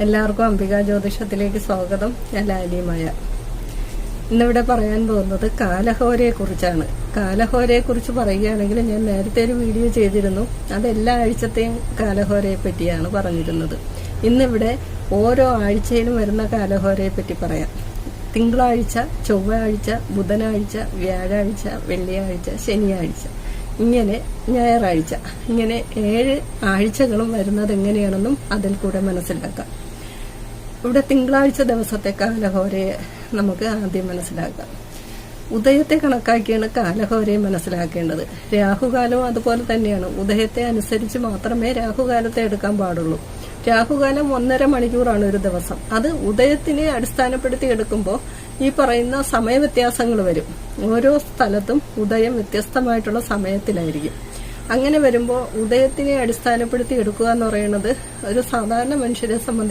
എല്ലാവർക്കും അംബിക ജ്യോതിഷത്തിലേക്ക് സ്വാഗതം. ഞാൻ ലാലിമായ. ഇന്നിവിടെ പറയാൻ പോകുന്നത് കാലഹോരയെ കുറിച്ചാണ്. കാലഹോരയെ കുറിച്ച് പറയുകയാണെങ്കിൽ ഞാൻ നേരത്തെ ഒരു വീഡിയോ ചെയ്തിരുന്നു. അത് എല്ലാ ആഴ്ചത്തെയും കാലഹോരയെ പറ്റിയാണ് പറഞ്ഞിരുന്നത്. ഇന്നിവിടെ ഓരോ ആഴ്ചയിലും വരുന്ന കാലഹോരയെ പറ്റി പറയാം. തിങ്കളാഴ്ച, ചൊവ്വാഴ്ച, ബുധനാഴ്ച, വ്യാഴാഴ്ച, വെള്ളിയാഴ്ച, ശനിയാഴ്ച, ഇങ്ങനെ ഞായറാഴ്ച, ഇങ്ങനെ 7 ആഴ്ചകളും വരുന്നത് എങ്ങനെയാണെന്നും അതിൽ കൂടെ മനസ്സിലാക്കാം. ഇവിടെ തിങ്കളാഴ്ച ദിവസത്തെ കാലഹോരയെ നമുക്ക് ആദ്യം മനസ്സിലാക്കാം. ഉദയത്തെ കണക്കാക്കിയാണ് കാലഹോരയെ മനസ്സിലാക്കേണ്ടത്. രാഹുകാലവും അതുപോലെ തന്നെയാണ്. ഉദയത്തെ അനുസരിച്ച് മാത്രമേ രാഹുകാലത്തെ എടുക്കാൻ പാടുള്ളൂ. രാഹുകാലം 1.5 മണിക്കൂറാണ് ഒരു ദിവസം. അത് ഉദയത്തിനെ അടിസ്ഥാനപ്പെടുത്തി എടുക്കുമ്പോൾ ഈ പറയുന്ന സമയവ്യത്യാസങ്ങൾ വരും. ഓരോ സ്ഥലത്തും ഉദയം വ്യത്യസ്തമായിട്ടുള്ള സമയത്തിലായിരിക്കും. അങ്ങനെ വരുമ്പോൾ ഉദയത്തിനെ അടിസ്ഥാനപ്പെടുത്തി എടുക്കുക എന്ന് പറയുന്നത് ഒരു സാധാരണ മനുഷ്യരെ സംബന്ധിച്ച്